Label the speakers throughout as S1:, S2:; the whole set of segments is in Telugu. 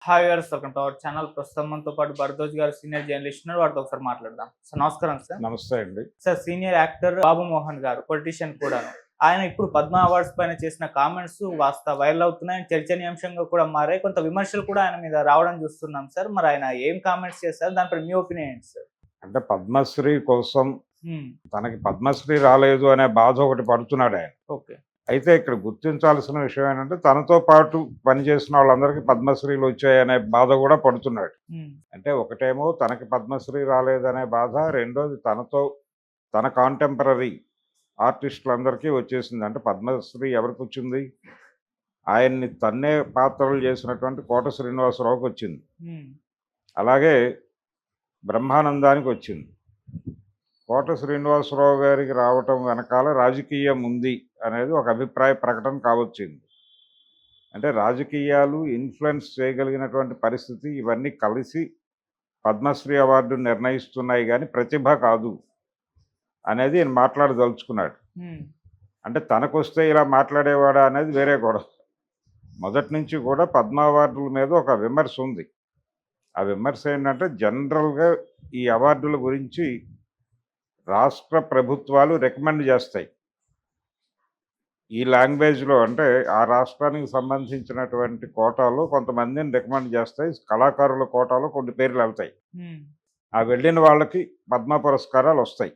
S1: Hi viewers, welcome to our channel. ప్రస్తుతం మనతో పాటు భరద్వాజ్ గారు సీనియర్ జర్నలిస్ట్ ఉన్నారు. వారితో ఒకసారి మాట్లాడదాం. సార్ నమస్కారం సార్.
S2: నమస్తే అండి.
S1: సార్ సీనియర్ యాక్టర్ బాబు మోహన్ గారు పొలిటీషియన్ కూడాను. ఆయన ఇప్పుడు పద్మ అవార్డ్స్ పైన చేసిన కామెంట్స్ కాస్త వైరల్ అవుతున్నాయి. చర్చనీయాంశంగా కూడా మారాయి. కొంత విమర్శలు కూడా ఆయన మీద రావడం చూస్తున్నాం సార్. మరి ఆయన ఏం కామెంట్స్ చేస్తారు? దానిపై మీ ఒపీనియన్ ఏంటి సార్?
S2: అంటే పద్మశ్రీ కోసం తనకి పద్మశ్రీ రాలేదు అనే బాధ ఒకటి పడుతున్నాడు ఆయన.
S1: ఓకే.
S2: అయితే ఇక్కడ గుర్తించాల్సిన విషయం ఏంటంటే తనతో పాటు పనిచేసిన వాళ్ళందరికీ పద్మశ్రీలు వచ్చాయనే బాధ కూడా పడుతున్నాడు. అంటే ఒకటేమో తనకి పద్మశ్రీ రాలేదనే బాధ, రెండోది తన కాంటెంపరీ ఆర్టిస్టులందరికీ వచ్చేసింది. అంటే పద్మశ్రీ ఎవరికి వచ్చింది? ఆయన్ని తన్నే పాత్రలు చేసినటువంటి కోట శ్రీనివాసరావుకి వచ్చింది. అలాగే బ్రహ్మానందానికి వచ్చింది. కోట శ్రీనివాసరావు గారికి రావటం వెనకాల రాజకీయం ఉంది అనేది ఒక అభిప్రాయ ప్రకటన కావచ్చింది. అంటే రాజకీయాలు ఇన్ఫ్లుయెన్స్ చేయగలిగినటువంటి పరిస్థితి ఇవన్నీ కలిసి పద్మశ్రీ అవార్డు నిర్ణయిస్తున్నాయి, కానీ ప్రతిభ కాదు అనేది ఆయన మాట్లాడదలుచుకున్నాడు. అంటే తనకొస్తే ఇలా మాట్లాడేవాడా అనేది వేరే గొడవ. మొదటి నుంచి కూడా పద్మ అవార్డుల మీద ఒక విమర్శ ఉంది. ఆ విమర్శ ఏంటంటే జనరల్గా ఈ అవార్డుల గురించి రాష్ట్ర ప్రభుత్వాలు రికమెండ్ చేస్తాయి. ఈ లాంగ్వేజ్లో అంటే ఆ రాష్ట్రానికి సంబంధించినటువంటి కోటాలో కొంతమందిని రికమెండ్ చేస్తాయి. కళాకారుల కోటాలో కొన్ని పేర్లు వెళ్తాయి. ఆ వెళ్ళిన వాళ్ళకి పద్మ పురస్కారాలు వస్తాయి.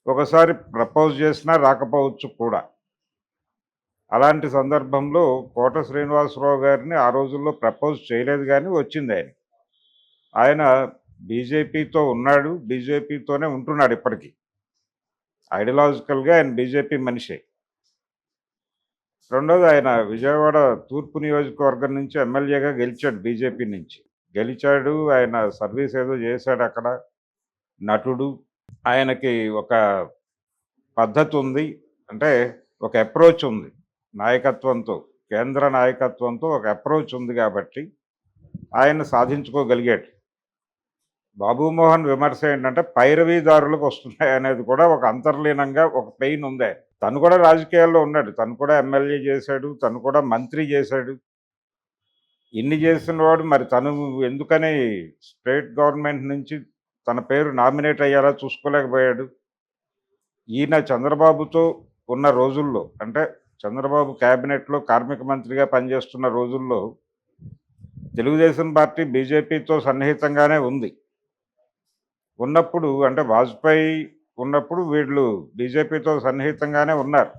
S2: ఒకసారి ప్రపోజ్ చేసినా రాకపోవచ్చు కూడా. అలాంటి సందర్భంలో కోట శ్రీనివాసరావు గారిని ఆ రోజుల్లో ప్రపోజ్ చేయలేదు, కానీ వచ్చింది ఆయన. ఆయన బీజేపీతో ఉన్నాడు, బీజేపీతోనే ఉంటున్నాడు ఇప్పటికీ. ఐడియాలజికల్గా ఆయన బీజేపీ మనిషే. రెండోది ఆయన విజయవాడ తూర్పు నియోజకవర్గం నుంచి ఎమ్మెల్యేగా గెలిచాడు, బీజేపీ నుంచి గెలిచాడు. ఆయన సర్వీస్ ఏదో చేశాడు అక్కడ, నటుడు. ఆయనకి ఒక పద్ధతి ఉంది, అంటే ఒక అప్రోచ్ ఉంది నాయకత్వంతో, కేంద్ర నాయకత్వంతో ఒక అప్రోచ్ ఉంది, కాబట్టి ఆయన సాధించుకోగలిగాడు. బాబుమోహన్ విమర్శ ఏంటంటే పైరవీదారులకు వస్తున్నాయి అనేది కూడా ఒక అంతర్లీనంగా ఒక పెయిన్ ఉంది. తను కూడా రాజకీయాల్లో ఉన్నాడు, తను కూడా ఎమ్మెల్యే చేశాడు, తను కూడా మంత్రి చేశాడు. ఇన్ని చేసిన వాడు మరి తను ఎందుకని స్టేట్ గవర్నమెంట్ నుంచి తన పేరు నామినేట్ అయ్యారా చూసుకోలేకపోయాడు. ఈయన చంద్రబాబుతో ఉన్న రోజుల్లో, అంటే చంద్రబాబు క్యాబినెట్లో కార్మిక మంత్రిగా పనిచేస్తున్న రోజుల్లో తెలుగుదేశం పార్టీ బీజేపీతో సన్నిహితంగానే ఉంది. ఉన్నప్పుడు అంటే వాజ్పేయి ఉన్నప్పుడు వీళ్ళు బీజేపీతో సన్నిహితంగానే ఉన్నారు.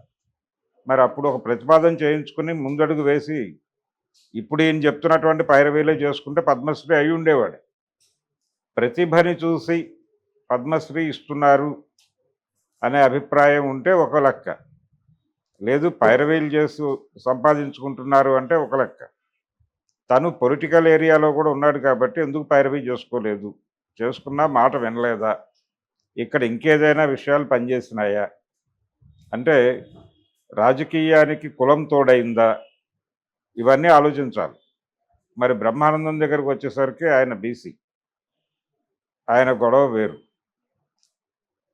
S2: మరి అప్పుడు ఒక ప్రతిపాదన చేయించుకుని ముందడుగు వేసి ఇప్పుడు ఈయన చెప్తున్నటువంటి పైరవీలే చేసుకుంటే పద్మశ్రీ అయి ఉండేవాడు. ప్రతిభని చూసి పద్మశ్రీ ఇస్తున్నారు అనే అభిప్రాయం ఉంటే ఒక లెక్క, లేదు పైరవీలు చేసి సంపాదించుకుంటున్నారు అంటే ఒక లెక్క. తను పొలిటికల్ ఏరియాలో కూడా ఉన్నాడు కాబట్టి ఎందుకు పైరవీ చేసుకోలేదు, చేసుకున్నా మాట వినలేదా, ఇక్కడ ఇంకేదైనా విషయాలు పనిచేసినాయా, అంటే రాజకీయానికి కులం తోడైందా, ఇవన్నీ ఆలోచించాలి. మరి బ్రహ్మానందం దగ్గరకు వచ్చేసరికి ఆయన బీసీ, ఆయన గొడవ వేరు.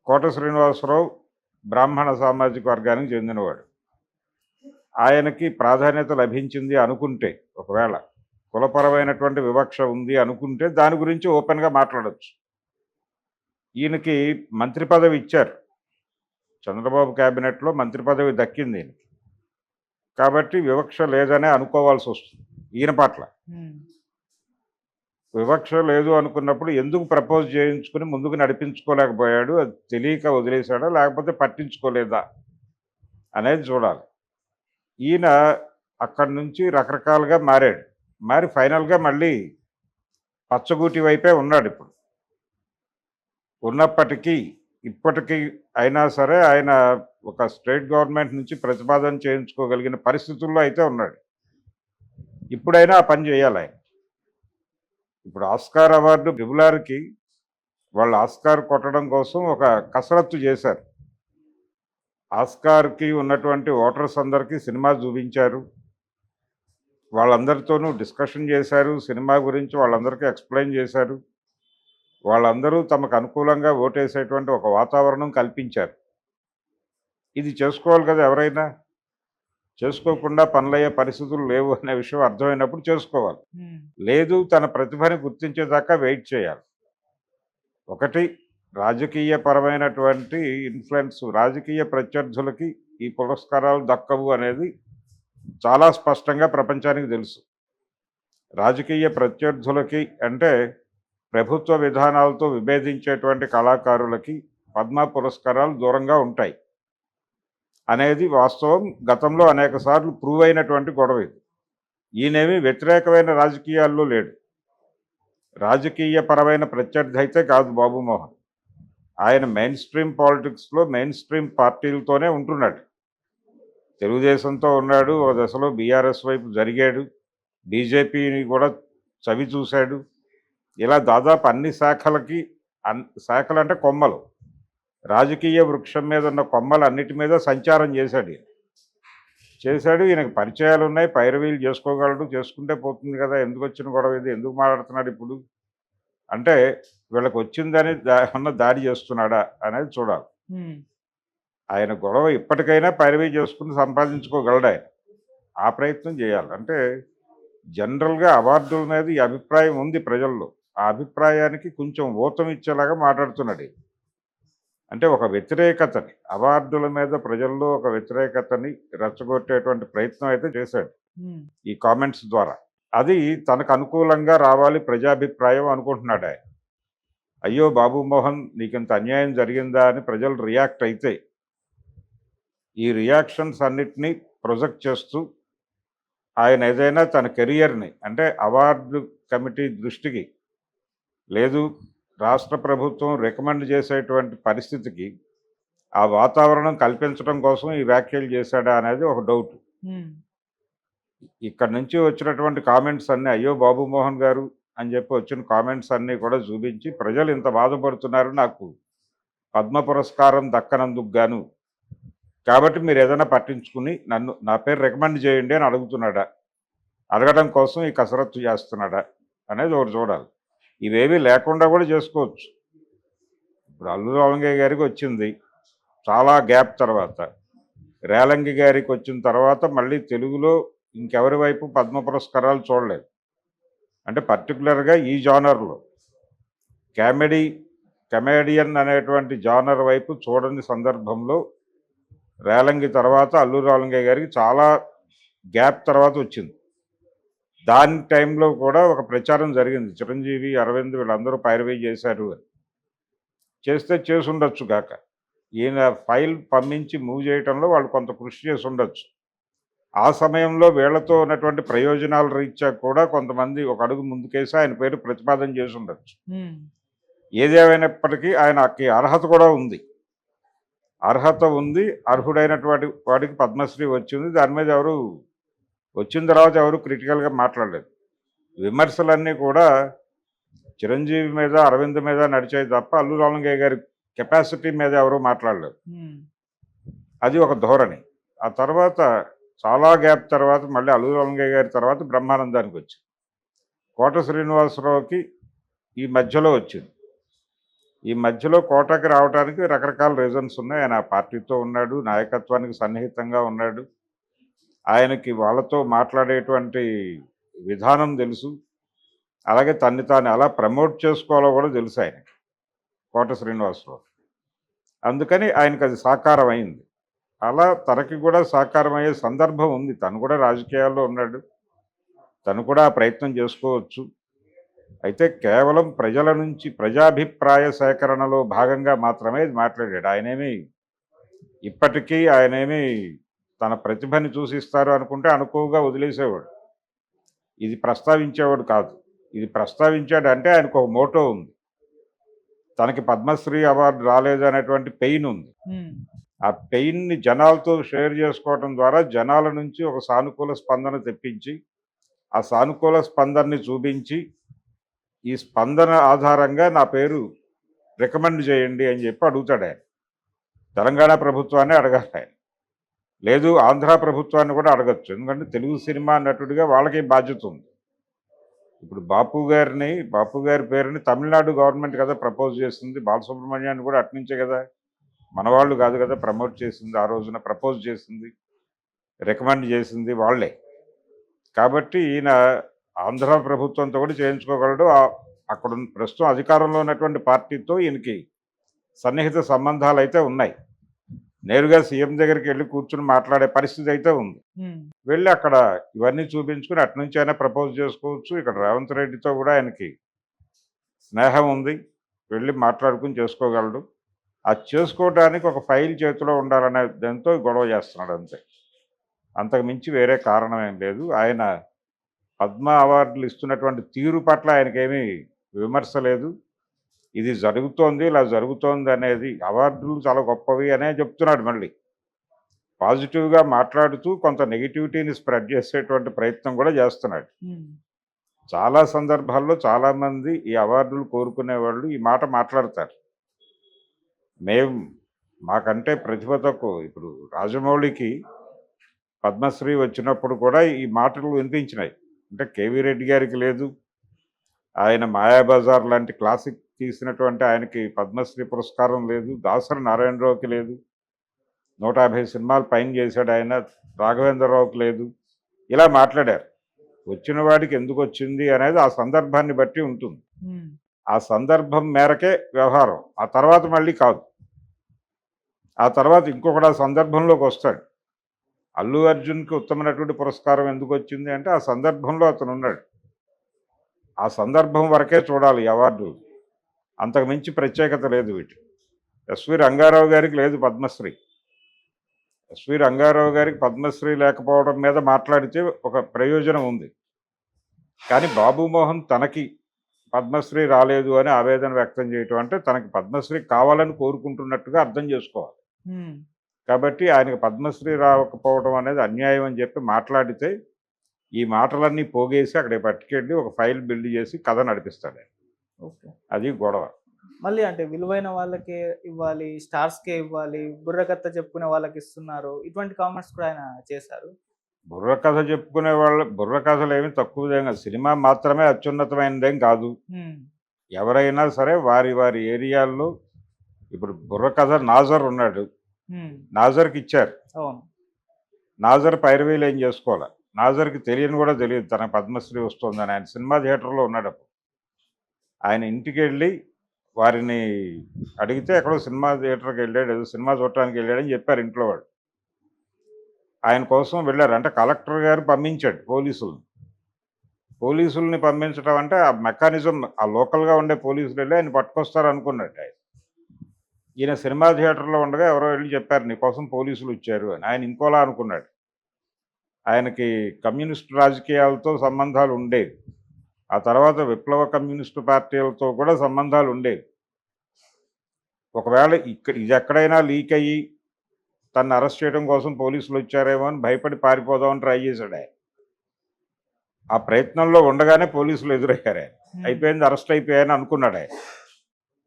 S2: కోట శ్రీనివాసరావు బ్రాహ్మణ సామాజిక వర్గానికి చెందినవాడు. ఆయనకి ప్రాధాన్యత లభించింది అనుకుంటే, ఒకవేళ కులపరమైనటువంటి వివక్ష ఉంది అనుకుంటే దాని గురించి ఓపెన్గా మాట్లాడచ్చు. ఈయనకి మంత్రి పదవి ఇచ్చారు, చంద్రబాబు క్యాబినెట్లో మంత్రి పదవి దక్కింది ఈయనకి, కాబట్టి వివక్ష లేదనే అనుకోవాల్సి వస్తుంది ఈయన పట్ల. వివక్ష లేదు అనుకున్నప్పుడు ఎందుకు ప్రపోజ్ చేయించుకుని ముందుకు నడిపించుకోలేకపోయాడు? అది తెలియక వదిలేశాడా లేకపోతే పట్టించుకోలేదా అనేది చూడాలి. ఈయన అక్కడి నుంచి రకరకాలుగా మారి ఫైనల్గా మళ్ళీ పచ్చగూటి వైపే ఉన్నాడు ఇప్పుడు. ఉన్నప్పటికీ ఇప్పటికీ అయినా సరే ఆయన ఒక స్టేట్ గవర్నమెంట్ నుంచి ప్రతిపాదన చేయించుకోగలిగిన పరిస్థితుల్లో అయితే ఉన్నాడు. ఇప్పుడైనా ఆ పని చేయాలి ఆయన. ఇప్పుడు ఆస్కార్ అవార్డు బిబులార్కి వాళ్ళు ఆస్కార్ కొట్టడం కోసం ఒక కసరత్తు చేశారు. ఆస్కార్కి ఉన్నటువంటి ఓటర్స్ అందరికీ సినిమా చూపించారు, వాళ్ళందరితోనూ డిస్కషన్ చేశారు, సినిమా గురించి వాళ్ళందరికీ ఎక్స్ప్లెయిన్ చేశారు. వాళ్ళందరూ తమకు అనుకూలంగా ఓటేసేటువంటి ఒక వాతావరణం కల్పించారు. ఇది చేసుకోవాలి కదా, ఎవరైనా చేసుకోకుండా పనులయ్యే పరిస్థితులు లేవు అనే విషయం అర్థమైనప్పుడు చేసుకోవాలి. లేదు తన ప్రతిభని గుర్తించేదాకా వెయిట్ చేయాలి. ఒకటి రాజకీయ పరమైనటువంటి ఇన్ఫ్లుయెన్స్, రాజకీయ ప్రత్యర్థులకి ఈ పురస్కారాలు దక్కవు అనేది చాలా స్పష్టంగా ప్రపంచానికి తెలుసు. రాజకీయ ప్రత్యర్థులకి అంటే ప్రభుత్వ విధానాలతో విభేదించేటువంటి కళాకారులకి పద్మ పురస్కారాలు దూరంగా ఉంటాయి అనేది వాస్తవం. గతంలో అనేక సార్లు ప్రూవ్ అయినటువంటి గొడవ ఇది. ఈయనేమి వ్యతిరేకమైన రాజకీయాల్లో లేడు. రాజకీయ పరమైన ప్రత్యర్థి అయితే కాదు బాబు మోహన్. ఆయన మెయిన్ స్ట్రీమ్ పాలిటిక్స్లో మెయిన్ స్ట్రీమ్ పార్టీలతోనే ఉంటున్నాడు. తెలుగుదేశంతో ఉన్నాడు, ఒక దశలో బీఆర్ఎస్ వైపు జరిగాడు, బీజేపీని కూడా చవి చూశాడు. ఇలా దాదాపు అన్ని శాఖలకి, శాఖలు అంటే కొమ్మలు, రాజకీయ వృక్షం మీద ఉన్న కొమ్మలు అన్నిటి మీద సంచారం చేశాడు. ఈయనకు పరిచయాలు ఉన్నాయి, పైరవీలు చేసుకోగలడు, చేసుకుంటే పోతుంది కదా, ఎందుకు వచ్చిన గొడవ ఇది, ఎందుకు మాట్లాడుతున్నాడు ఇప్పుడు అంటే వీళ్ళకి వచ్చిందని ఏమన్నా దాడి చేస్తున్నాడా అనేది చూడాలి. ఆయన గొడవ ఇప్పటికైనా పైరవీ చేసుకుని సంపాదించుకోగలడు. ఆయన ఆ ప్రయత్నం చేయాలి. అంటే జనరల్గా అవార్డుల మీద ఈ అభిప్రాయం ఉంది ప్రజల్లో. ఆ అభిప్రాయానికి కొంచెం ఊతం ఇచ్చేలాగా మాట్లాడుతున్నాడు. అంటే ఒక వ్యతిరేకతని, అవార్డుల మీద ప్రజల్లో ఒక వ్యతిరేకతని రెచ్చగొట్టేటువంటి ప్రయత్నం అయితే చేశాడు ఈ కామెంట్స్ ద్వారా. అది తనకు అనుకూలంగా రావాలి ప్రజాభిప్రాయం అనుకుంటున్నాడు ఆయన. అయ్యో బాబు మోహన్ నీకింత అన్యాయం జరిగిందా అని ప్రజలు రియాక్ట్ అయితే, ఈ రియాక్షన్స్ అన్నిటినీ ప్రొజెక్ట్ చేస్తూ ఆయన ఏదైనా తన కెరియర్ని అంటే అవార్డు కమిటీ దృష్టికి, లేదు రాష్ట్ర ప్రభుత్వం రికమెండ్ చేసేటువంటి పరిస్థితికి ఆ వాతావరణం కల్పించడం కోసం ఈ వ్యాఖ్యలు చేశాడా అనేది ఒక డౌట్. ఇక్కడ నుంచి వచ్చినటువంటి కామెంట్స్ అన్నీ అయ్యో బాబు మోహన్ గారు అని చెప్పి వచ్చిన కామెంట్స్ అన్నీ కూడా చూపించి ప్రజలు ఇంత బాధపడుతున్నారు, నాకు పద్మ పురస్కారం దక్కనందుకు గాను, కాబట్టి మీరు ఏదైనా పట్టించుకుని నా పేరు రికమెండ్ చేయండి అని అడుగుతున్నాడా, అడగడం కోసం ఈ కసరత్తు చేస్తున్నాడా అనేది ఒకటి చూడాలి. ఇవేమీ లేకుండా కూడా చేసుకోవచ్చు. ఇప్పుడు అల్లు రామలింగయ్య గారికి వచ్చింది చాలా గ్యాప్ తర్వాత, రేలంగి గారికి వచ్చిన తర్వాత మళ్ళీ తెలుగులో ఇంకెవరి వైపు పద్మ పురస్కారాలు చూడలేదు. అంటే పర్టికులర్గా ఈ జానర్లో కమెడియన్ అనేటువంటి జానర్ వైపు చూడని సందర్భంలో రేలంగి తర్వాత అల్లు రామలింగయ్య గారికి చాలా గ్యాప్ తర్వాత వచ్చింది. దాని టైంలో కూడా ఒక ప్రచారం జరిగింది, చిరంజీవి, అరవింద్ వీళ్ళందరూ పైరవీ చేశారు అని. చేస్తే చేసి ఉండొచ్చు కాక, ఈయన ఫైల్ పంపించి మూవ్ చేయడంలో వాళ్ళు కొంత కృషి చేసి ఉండొచ్చు. ఆ సమయంలో వీళ్లతో ఉన్నటువంటి ప్రయోజనాల రీత్యా కూడా కొంతమంది ఒక అడుగు ముందుకేసి ఆయన పేరు ప్రతిపాదన చేసి ఉండొచ్చు. ఏదేమైనప్పటికీ ఆయనకి అర్హత కూడా ఉంది, అర్హుడైనటువంటి వాడికి పద్మశ్రీ వచ్చింది. దాని మీద ఎవరు వచ్చిన తర్వాత ఎవరు క్రిటికల్గా మాట్లాడలేదు. విమర్శలన్నీ కూడా చిరంజీవి మీద, అరవింద్ మీద నడిచాయి తప్ప అల్లు రామలింగయ్య గారి కెపాసిటీ మీద ఎవరు మాట్లాడలేదు. అది ఒక ధోరణి. ఆ తర్వాత చాలా గ్యాప్ తర్వాత మళ్ళీ అల్లు రామలింగయ్య గారి తర్వాత బ్రహ్మానందానికి వచ్చింది. కోట శ్రీనివాసరావుకి ఈ మధ్యలో వచ్చింది. ఈ మధ్యలో కోటకి రావడానికి రకరకాల రీజన్స్ ఉన్నాయి. ఆయన పార్టీతో ఉన్నాడు, నాయకత్వానికి సన్నిహితంగా ఉన్నాడు, ఆయనకి వాళ్ళతో మాట్లాడేటువంటి విధానం తెలుసు, అలాగే తన్ని తాను ఎలా ప్రమోట్ చేసుకోవాలో కూడా తెలుసు ఆయనకి, కోట శ్రీనివాసరావు. అందుకని ఆయనకు అది సాకారం అయింది. అలా తనకి కూడా సాకారం అయ్యే సందర్భం ఉంది. తను కూడా రాజకీయాల్లో ఉన్నాడు, తను కూడా ప్రయత్నం చేసుకోవచ్చు. అయితే కేవలం ప్రజల నుంచి ప్రజాభిప్రాయ సేకరణలో భాగంగా మాత్రమే ఇది మాట్లాడాడు. ఆయనేమి తన ప్రతిభని చూసిస్తారు అనుకుంటే అనుకోగా వదిలేసేవాడు, ఇది ప్రస్తావించేవాడు కాదు. ఇది ప్రస్తావించాడు అంటే ఆయనకు ఒక మోటో ఉంది, తనకి పద్మశ్రీ అవార్డు రాలేదు అనేటువంటి పెయిన్ ఉంది. ఆ పెయిన్ని జనాలతో షేర్ చేసుకోవడం ద్వారా జనాల నుంచి ఒక సానుకూల స్పందన తెప్పించి, ఆ సానుకూల స్పందనని చూపించి, ఈ స్పందన ఆధారంగా నా పేరు రికమెండ్ చేయండి అని చెప్పి అడుగుతాడు ఆయన. తెలంగాణ ప్రభుత్వాన్ని అడగాలి ఆయన, లేదు ఆంధ్ర ప్రభుత్వాన్ని కూడా అడగచ్చు. ఎందుకంటే తెలుగు సినిమా నటుడిగా వాళ్ళకి బాధ్యత ఉంది. ఇప్పుడు బాపు గారి పేరుని తమిళనాడు గవర్నమెంట్ కదా ప్రపోజ్ చేసింది, బాలసుబ్రహ్మణ్యాన్ని కూడా అట్నుంచే కదా, మనవాళ్ళు కాదు కదా ప్రమోట్ చేసింది, ఆ రోజున ప్రపోజ్ చేసింది, రికమెండ్ చేసింది వాళ్ళే. కాబట్టి ఈయన ఆంధ్ర ప్రభుత్వంతో కూడా చేయించుకోగలడు. అక్కడ ప్రస్తుతం అధికారంలో ఉన్నటువంటి పార్టీతో ఈయనకి సన్నిహిత సంబంధాలు అయితే ఉన్నాయి. నేరుగా సీఎం దగ్గరికి వెళ్ళి కూర్చుని మాట్లాడే పరిస్థితి అయితే ఉంది. వెళ్ళి అక్కడ ఇవన్నీ చూపించుకుని అటు నుంచి అయినా ప్రపోజ్ చేసుకోవచ్చు. ఇక్కడ రేవంత్ రెడ్డితో కూడా ఆయనకి స్నేహం ఉంది, వెళ్ళి మాట్లాడుకుని చేసుకోగలడు. అది చేసుకోవడానికి ఒక ఫైల్ చేతిలో ఉండాలనే దాంతో గొడవ చేస్తున్నాడు అంతే. అంతకు మించి వేరే కారణం ఏం లేదు. ఆయన పద్మ అవార్డులు ఇస్తున్నటువంటి తీరు పట్ల ఆయనకేమీ విమర్శ లేదు. ఇది జరుగుతోంది, ఇలా జరుగుతోంది అనేది అవార్డులు చాలా గొప్పవి అనే చెప్తున్నాడు. మళ్ళీ పాజిటివ్గా మాట్లాడుతూ కొంత నెగిటివిటీని స్ప్రెడ్ చేసేటువంటి ప్రయత్నం కూడా చేస్తున్నాడు. చాలా సందర్భాల్లో చాలామంది ఈ అవార్డులు కోరుకునే వాళ్ళు ఈ మాట మాట్లాడతారు. మాకంటే ప్రతిభ తక్కువ. ఇప్పుడు రాజమౌళికి పద్మశ్రీ వచ్చినప్పుడు కూడా ఈ మాటలు వినిపించినాయి. అంటే కేవీ రెడ్డి గారికి లేదు, ఆయన మాయాబజార్ లాంటి క్లాసిక్ తీసినటువంటి ఆయనకి పద్మశ్రీ పురస్కారం లేదు, దాసరి నారాయణరావుకి లేదు, 150 సినిమాలు పైన చేశాడు ఆయన, రాఘవేంద్రరావుకి లేదు. ఇలా మాట్లాడారు. వచ్చిన వాడికి ఎందుకు వచ్చింది అనేది ఆ సందర్భాన్ని బట్టి ఉంటుంది. ఆ సందర్భం మేరకే వ్యవహారం. ఆ తర్వాత మళ్ళీ కాదు. ఆ తర్వాత ఇంకొకటి ఆ సందర్భంలోకి వస్తాడు. అల్లు అర్జున్కి ఉత్తమైనటువంటి పురస్కారం ఎందుకు వచ్చింది అంటే ఆ సందర్భంలో అతను ఉన్నాడు. ఆ సందర్భం వరకే చూడాలి ఈ అవార్డు. అంతకు మించి ప్రత్యేకత లేదు వీటి. ఎస్వి రంగారావు గారికి లేదు పద్మశ్రీ. ఎస్వి రంగారావు గారికి పద్మశ్రీ లేకపోవడం మీద మాట్లాడితే ఒక ప్రయోజనం ఉంది. కానీ బాబు మోహన్ తనకి పద్మశ్రీ రాలేదు అని ఆవేదన వ్యక్తం చేయటం అంటే తనకి పద్మశ్రీ కావాలని కోరుకుంటున్నట్టుగా అర్థం చేసుకోవాలి. కాబట్టి ఆయనకు పద్మశ్రీ రాకపోవడం అనేది అన్యాయం అని చెప్పి మాట్లాడితే ఈ మాటలన్నీ పోగేసి అక్కడ పట్టుకెళ్ళి ఒక ఫైల్ బిల్డ్ చేసి కథ నడిపిస్తాడు.
S1: ఓకే,
S2: అది గొడవ.
S1: మళ్ళీ అంటే విలువైన వాళ్ళకే ఇవ్వాలి, స్టార్స్కే ఇవ్వాలి, బుర్రకథ చెప్పుకునే వాళ్ళకి ఇస్తున్నారు, ఇటువంటి కామెంట్స్ కూడా ఆయన చేశారు.
S2: బుర్రకథ చెప్పుకునే వాళ్ళు బుర్రకథలు ఏమి తక్కువదేం కాదు. సినిమా మాత్రమే అత్యున్నతమైనదేం కాదు. ఎవరైనా సరే వారి వారి ఏరియాల్లో ఇప్పుడు బుర్రకథ నాజర్ ఉన్నాడు, నాజర్కి ఇచ్చారు.
S1: అవును,
S2: నాజర్ పైరవీలు ఏం చేసుకోవాలి. నాజర్కి తెలియని కూడా తెలియదు తన పద్మశ్రీ వస్తుందని. ఆయన సినిమా థియేటర్లో ఉన్నాడు. ఆయన ఇంటికి వెళ్ళి వారిని అడిగితే ఎక్కడో సినిమా థియేటర్కి వెళ్ళాడు, ఏదో సినిమా చూడటానికి వెళ్ళాడని చెప్పారు ఇంట్లో వాళ్ళు. ఆయన కోసం వెళ్ళారు. అంటే కలెక్టర్ గారు పంపించాడు పోలీసుల్ని పంపించడం అంటే ఆ మెకానిజం, ఆ లోకల్గా ఉండే పోలీసులు వెళ్ళి ఆయన పట్టుకొస్తారు అనుకున్నట్టు. ఈయన సినిమా థియేటర్లో ఉండగా ఎవరో వెళ్ళి చెప్పారు నీకోసం పోలీసులు వచ్చారు అని. ఆయన ఇంకోలా అనుకున్నాడు. ఆయనకి కమ్యూనిస్టు రాజకీయాలతో సంబంధాలు ఉండేవి. ఆ తర్వాత విప్లవ కమ్యూనిస్టు పార్టీలతో కూడా సంబంధాలు ఉండేవి. ఒకవేళ ఇది ఎక్కడైనా లీక్ అయ్యి తను అరెస్ట్ చేయడం కోసం పోలీసులు వచ్చారేమో అని భయపడి పారిపోదామని ట్రై చేశాడు ఆయన. ఆ ప్రయత్నంలో ఉండగానే పోలీసులు ఎదురయ్యారు. ఆయన అయిపోయింది, అరెస్ట్ అయిపోయాయని అనుకున్నాడు. ఆయన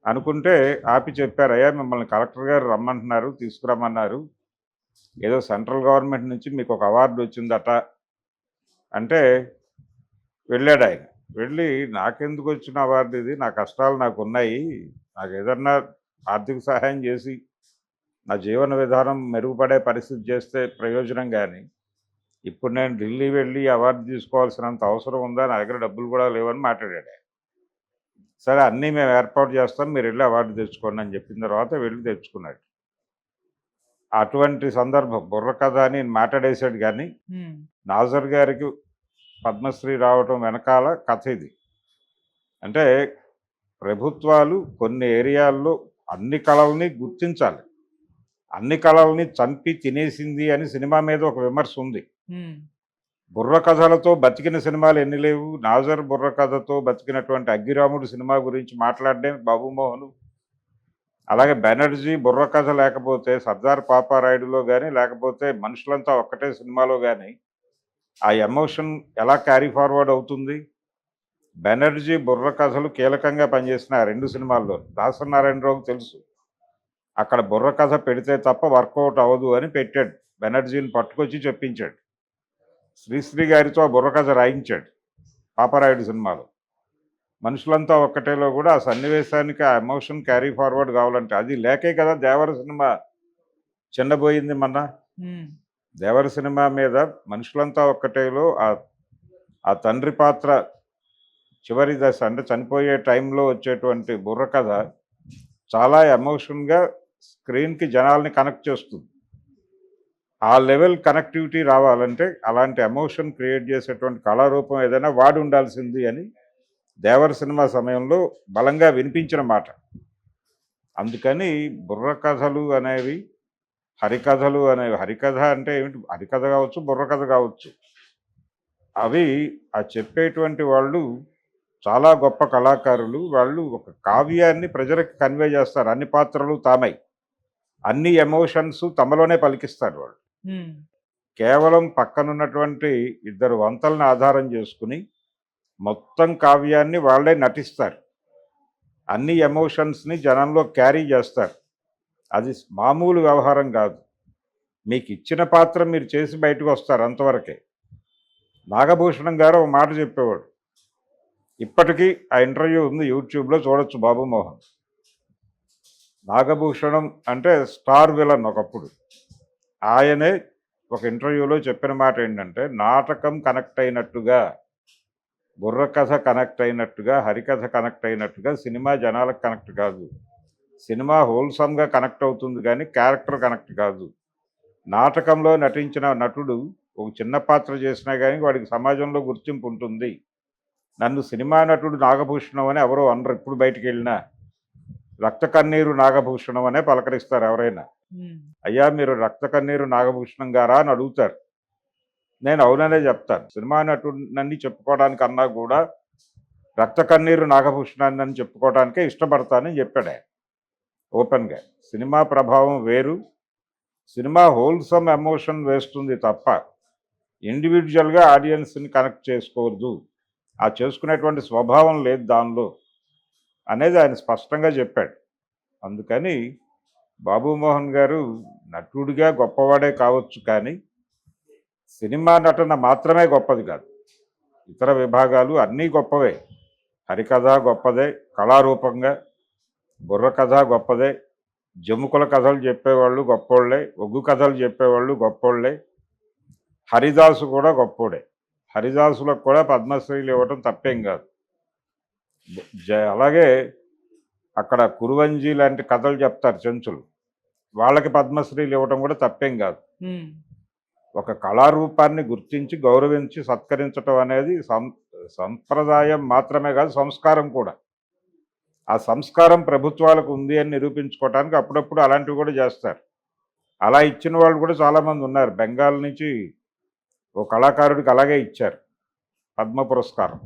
S2: అనుకుంటే ఆపి చెప్పారు, అయ్యా మిమ్మల్ని కలెక్టర్ గారు రమ్మంటున్నారు, తీసుకురమ్మన్నారు, ఏదో సెంట్రల్ గవర్నమెంట్ నుంచి మీకు ఒక అవార్డు వచ్చిందట అంటే వెళ్ళాడు ఆయన. వెళ్ళి నాకెందుకు వచ్చిన అవార్డు ఇది, నా కష్టాలు నాకు ఉన్నాయి, నాకు ఏదన్నా ఆర్థిక సహాయం చేసి నా జీవన విధానం మెరుగుపడే పరిస్థితి చేస్తే ప్రయోజనం, కానీ ఇప్పుడు నేను ఢిల్లీ వెళ్ళి అవార్డు తీసుకోవాల్సినంత అవసరం ఉందా, నా దగ్గర డబ్బులు కూడా లేవని మాట్లాడాడు. సరే అన్నీ మేము ఏర్పాటు చేస్తాం, మీరు వెళ్ళి అవార్డు తెచ్చుకోండి అని చెప్పిన తర్వాత వెళ్ళి తెచ్చుకున్నాడు. అటువంటి సందర్భం బుర్రకథ అని మాట్లాడేశాడు. కానీ నాజర్ గారికి పద్మశ్రీ రావటం వెనకాల కథ ఇది. అంటే ప్రభుత్వాలు కొన్ని ఏరియాల్లో అన్ని కళల్ని గుర్తించాలి. అన్ని కళల్ని చంపి తినేసింది అని సినిమా మీద ఒక విమర్శ ఉంది. బుర్రకథలతో బతికిన సినిమాలు ఎన్ని లేవు. నాజర్ బుర్రకథతో బతికినటువంటి అగ్గిరాముడు సినిమా గురించి మాట్లాడే బాబుమోహన్. అలాగే బెనర్జీ బుర్రకథ లేకపోతే సర్దార్ పాపారాయుడులో కానీ లేకపోతే మనుషులంతా ఒక్కటే సినిమాలో కానీ ఆ ఎమోషన్ ఎలా క్యారీ ఫార్వర్డ్ అవుతుంది. బెనర్జీ బుర్రకథలు కీలకంగా పనిచేసిన ఆ 2 సినిమాల్లో దాసరి నారాయణరావుకు తెలుసు. అక్కడ బుర్రకథ పెడితే తప్ప వర్కౌట్ అవ్వదు అని పెట్టాడు. బెనర్జీని పట్టుకొచ్చి చెప్పించాడు. శ్రీశ్రీ గారితో ఆ బుర్రకథ రాయించాడు పాపారాయుడు సినిమాలో. మనుషులంతా ఒక్కటేలో కూడా ఆ సన్నివేశానికి ఆ ఎమోషన్ క్యారీ ఫార్వర్డ్ కావాలంటే అది లేకే కదా దేవర సినిమా చిన్నబోయింది. మొన్న దేవర సినిమా మీద మనుషులంతా ఒక్కటేలో ఆ ఆ తండ్రి పాత్ర చివరి దశ అంటే చనిపోయే టైంలో వచ్చేటువంటి బుర్రకథ చాలా ఎమోషన్గా స్క్రీన్కి జనాల్ని కనెక్ట్ చేస్తుంది. ఆ లెవెల్ కనెక్టివిటీ రావాలంటే అలాంటి ఎమోషన్ క్రియేట్ చేసేటువంటి కళారూపం ఏదైనా వాడి ఉండాల్సింది అని దేవర సినిమా సమయంలో బలంగా వినిపించిన మాట. అందుకని బుర్రకథలు అనేవి హరికథలు అనేవి, హరికథ అంటే ఏమిటి, హరికథ కావచ్చు, బుర్రకథ కావచ్చు, అవి ఆ చెప్పేటువంటి వాళ్ళు చాలా గొప్ప కళాకారులు. వాళ్ళు ఒక కావ్యాన్ని ప్రజలకు కన్వే చేస్తారు. అన్ని పాత్రలు తామై అన్ని ఎమోషన్స్ తమలోనే పలికిస్తారు వాళ్ళు.
S1: ఉమ్,
S2: కేవలం పక్కనున్నటువంటి ఇద్దరు వంతల్ని ఆధారం చేసుకుని మొత్తం కావ్యాన్ని వాళ్ళే నటిస్తారు. అన్ని ఎమోషన్స్ని జనంలో క్యారీ చేస్తారు. అది మామూలు వ్యవహారం కాదు. మీకు ఇచ్చిన పాత్ర మీరు చేసి బయటకు వస్తారు, అంతవరకే. నాగభూషణం గారు ఒక మాట చెప్పేవాడు, ఇప్పటికీ ఆ ఇంటర్వ్యూ ఉంది, యూట్యూబ్లో చూడొచ్చు, బాబు మోహన్. నాగభూషణం అంటే స్టార్ విలన్ ఒకప్పుడు. ఆయనే ఒక ఇంటర్వ్యూలో చెప్పిన మాట ఏంటంటే, నాటకం కనెక్ట్ అయినట్టుగా, బుర్రకథ కనెక్ట్ అయినట్టుగా, హరికథ కనెక్ట్ అయినట్టుగా సినిమా జనాలకు కనెక్ట్ కాదు. సినిమా హోల్సమ్గా కనెక్ట్ అవుతుంది కానీ క్యారెక్టర్ కనెక్ట్ కాదు. నాటకంలో నటించిన నటుడు ఒక చిన్న పాత్ర చేసినా కానీ వాడికి సమాజంలో గుర్తింపు ఉంటుంది. నన్ను సినిమా నటుడు నాగభూషణం అని ఎవరో అనరు. ఇప్పుడు బయటికి వెళ్ళినా రక్త కన్నీరు నాగభూషణం అనే పలకరిస్తారు ఎవరైనా.
S1: ఉమ్,
S2: అయ్యా మీరు రక్త కన్నీరు నాగభూషణం గారా అని అడుగుతారు. నేను అవుననే చెప్తాను. సినిమా నటుడినని చెప్పుకోవడానికి అన్నా కూడా రక్త కన్నీరు నాగభూషణాన్ని అని చెప్పుకోవడానికే ఇష్టపడతానని చెప్పాడు ఆయన ఓపెన్గా. సినిమా ప్రభావం వేరు. సినిమా హోల్సమ్ ఎమోషన్ వేస్తుంది తప్ప ఇండివిజువల్గా ఆడియన్స్ని కనెక్ట్ చేసుకోవద్దు. ఆ చేసుకునేటువంటి స్వభావం లేదు దానిలో అనేది ఆయన స్పష్టంగా చెప్పాడు. అందుకని బాబుమోహన్ గారు నటుడిగా గొప్పవాడే కావచ్చు, కానీ సినిమా నటన మాత్రమే గొప్పది కాదు. ఇతర విభాగాలు అన్నీ గొప్పవే. హరికథ గొప్పదే కళారూపంగా, బుర్రకథ గొప్పదే, జముకుల కథలు చెప్పేవాళ్ళు గొప్పోళ్ళే, ఒగ్గు కథలు చెప్పేవాళ్ళు గొప్పోళ్ళే, హరిదాసు కూడా గొప్పోడే. హరిదాసులకు కూడా పద్మశ్రీలు ఇవ్వటం తప్పేం కాదు. అలాగే అక్కడ కురువంజీ లాంటి కథలు చెప్తారు చెంచులు, వాళ్ళకి పద్మశ్రీలు ఇవ్వటం కూడా తప్పేం కాదు.
S1: ఉమ్,
S2: ఒక కళారూపాన్ని గుర్తించి గౌరవించి సత్కరించటం అనేది సంప్రదాయం మాత్రమే కాదు, సంస్కారం కూడా. ఆ సంస్కారం ప్రభుత్వాలకు ఉంది అని నిరూపించుకోవటానికి అప్పుడప్పుడు అలాంటివి కూడా చేస్తారు. అలా ఇచ్చిన వాళ్ళు కూడా చాలామంది ఉన్నారు. బెంగాల్ నుంచి ఓ కళాకారుడికి అలాగే ఇచ్చారు పద్మ పురస్కారం.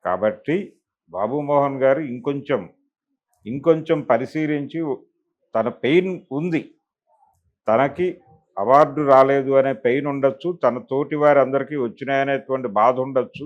S2: కాబట్టి బాబుమోహన్ గారు ఇంకొంచెం పరిశీలించి, తన పెయిన్ ఉంది, తనకి అవార్డు రాలేదు అనే పెయిన్ ఉండొచ్చు, తన తోటి వారందరికీ వచ్చినాయనేటువంటి బాధ ఉండొచ్చు,